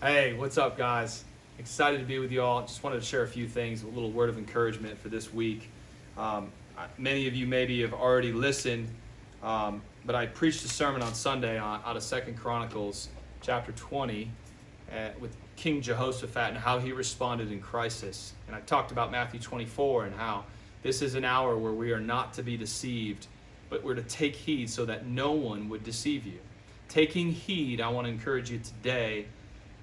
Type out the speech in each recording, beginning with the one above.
Hey, what's up, guys? Excited to be with you all. Just wanted to share a few things, a little word of encouragement for this week. Many of you maybe have already listened, but I preached a sermon on Sunday out of 2 Chronicles chapter 20 with King Jehoshaphat and how he responded in crisis. And I talked about Matthew 24 and how this is an hour where we are not to be deceived, but we're to take heed so that no one would deceive you. Taking heed, I want to encourage you today,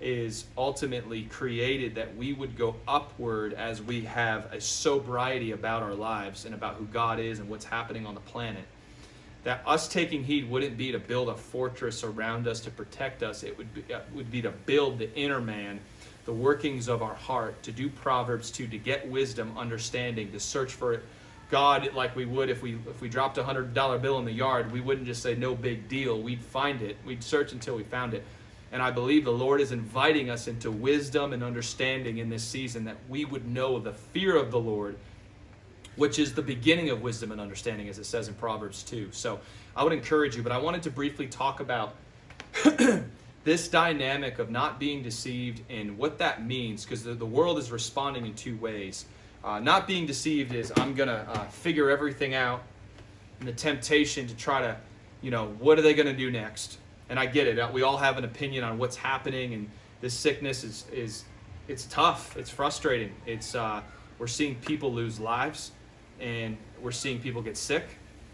is ultimately created that we would go upward as we have a sobriety about our lives and about who God is and what's happening on the planet. That us taking heed wouldn't be to build a fortress around us to protect us. It would be to build the inner man, the workings of our heart, to do Proverbs 2, to get wisdom, understanding, to search for God like we would if we dropped a $100 bill in the yard. We wouldn't just say no big deal. We'd find it. We'd search until we found it. And I believe the Lord is inviting us into wisdom and understanding in this season, that we would know the fear of the Lord, which is the beginning of wisdom and understanding, as it says in Proverbs 2. So I would encourage you, but I wanted to briefly talk about this dynamic of not being deceived and what that means, because the world is responding in two ways. Not being deceived is I'm going to figure everything out, and the temptation to try to, what are they going to do next? And I get it. We all have an opinion on what's happening, and this sickness is it's tough. It's frustrating. We're seeing people lose lives, and we're seeing people get sick.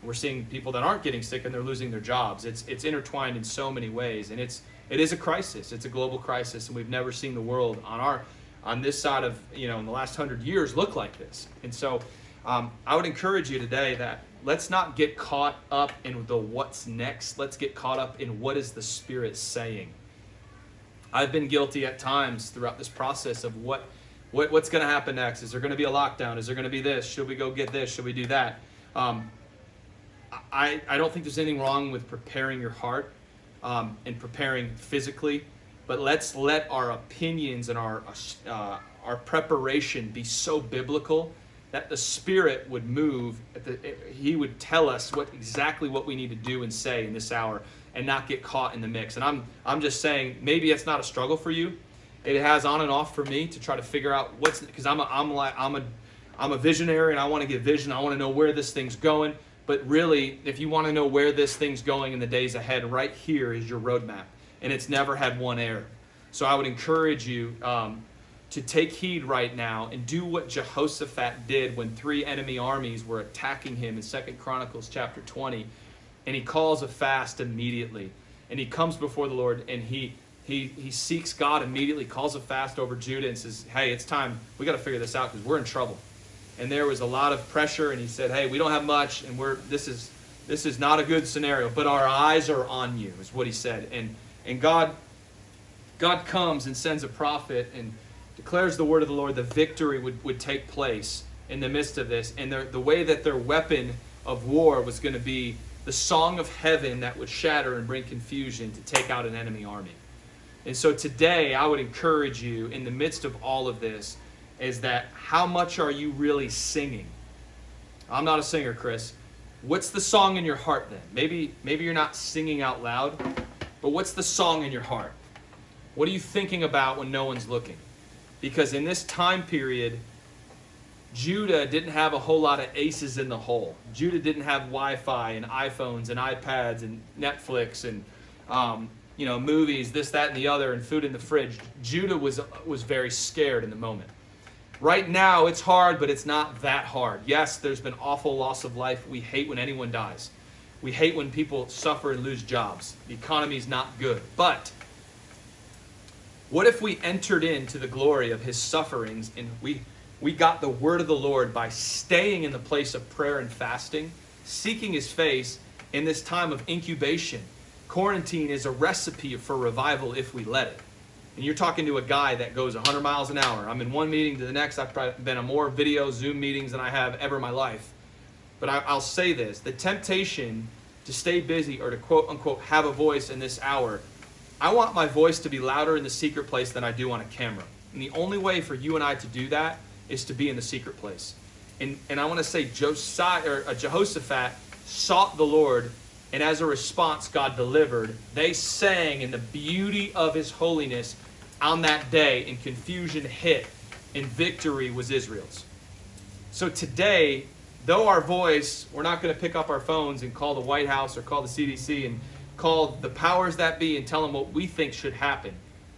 We're seeing people that aren't getting sick and they're losing their jobs. It's intertwined in so many ways, and it is a crisis. It's a global crisis, and we've never seen the world on this side of in the last 100 years look like this. And so I would encourage you today that let's not get caught up in the what's next. Let's get caught up in what is the Spirit saying. I've been guilty at times throughout this process of what's going to happen next. Is there going to be a lockdown? Is there going to be this? Should we go get this? Should we do that? I don't think there's anything wrong with preparing your heart and preparing physically, but let's let our opinions and our preparation be so biblical that the Spirit would move. He would tell us exactly what we need to do and say in this hour, and not get caught in the mix. And I'm just saying, maybe it's not a struggle for you. It has on and off for me to try to figure out because I'm a visionary, and I want to get vision. I want to know where this thing's going. But really, if you want to know where this thing's going in the days ahead, right here is your roadmap, and it's never had one error. So I would encourage you to take heed right now and do what Jehoshaphat did when 3 enemy armies were attacking him in 2 Chronicles chapter 20. And he calls a fast immediately. And he comes before the Lord, and he seeks God immediately, calls a fast over Judah and says, hey, it's time. We got to figure this out because we're in trouble. And there was a lot of pressure, and he said, hey, we don't have much, and this is not a good scenario, but our eyes are on you, is what he said. And God comes and sends a prophet and declares the word of the Lord. The victory would take place in the midst of this. And the way that their weapon of war was going to be the song of heaven that would shatter and bring confusion to take out an enemy army. And so today I would encourage you, in the midst of all of this, is that how much are you really singing? I'm not a singer, Chris. What's the song in your heart then? Maybe you're not singing out loud, but what's the song in your heart? What are you thinking about when no one's looking? Because in this time period, Judah didn't have a whole lot of aces in the hole. Judah didn't have Wi-Fi and iPhones and iPads and Netflix and movies, this, that, and the other, and food in the fridge. Judah was very scared in the moment. Right now, it's hard, but it's not that hard. Yes, there's been awful loss of life. We hate when anyone dies. We hate when people suffer and lose jobs. The economy's not good. But what if we entered into the glory of his sufferings, and we got the word of the Lord by staying in the place of prayer and fasting, seeking his face in this time of incubation? Quarantine is a recipe for revival if we let it. And you're talking to a guy that goes 100 miles an hour. I'm in one meeting to the next. I've probably been on more video Zoom meetings than I have ever in my life. But I'll say this. The temptation to stay busy or to quote unquote have a voice in this hour, I want my voice to be louder in the secret place than I do on a camera. And the only way for you and I to do that is to be in the secret place. And I want to say Jehoshaphat sought the Lord, and as a response, God delivered. They sang in the beauty of his holiness, on that day, and confusion hit, and victory was Israel's. So today, though our voice, we're not going to pick up our phones and call the White House or call the CDC and call the powers that be and tell them what we think should happen.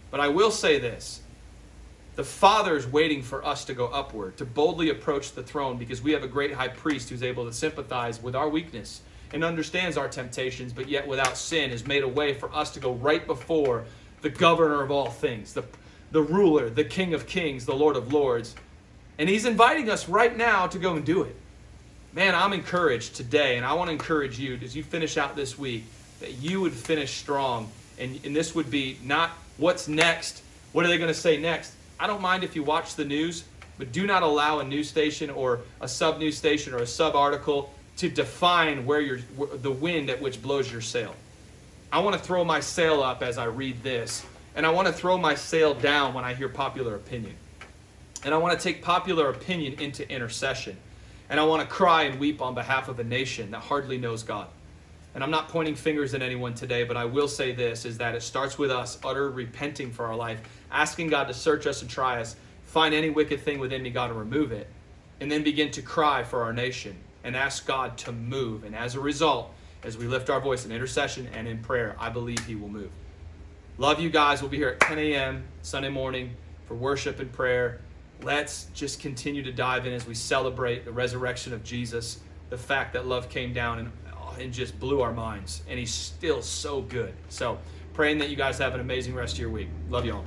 But I will say this. The Father is waiting for us to go upward, to boldly approach the throne, because we have a great high priest who's able to sympathize with our weakness and understands our temptations, but yet without sin has made a way for us to go right before the governor of all things, the ruler, the King of kings, the Lord of lords. And he's inviting us right now to go and do it. Man, I'm encouraged today, and I want to encourage you as you finish out this week, that you would finish strong. And this would be not what's next, what are they going to say next? I don't mind if you watch the news, but do not allow a news station or a sub-news station or a sub-article to define the wind at which blows your sail. I want to throw my sail up as I read this, and I want to throw my sail down when I hear popular opinion. And I want to take popular opinion into intercession. And I want to cry and weep on behalf of a nation that hardly knows God. And I'm not pointing fingers at anyone today, but I will say this, is that it starts with us utter repenting for our life, asking God to search us and try us, find any wicked thing within me, God, and remove it, and then begin to cry for our nation and ask God to move. And as a result, as we lift our voice in intercession and in prayer, I believe he will move. Love you guys. We'll be here at 10 a.m. Sunday morning for worship and prayer. Let's just continue to dive in as we celebrate the resurrection of Jesus, the fact that love came down and just blew our minds, and he's still so good. So praying that you guys have an amazing rest of your week. Love you all.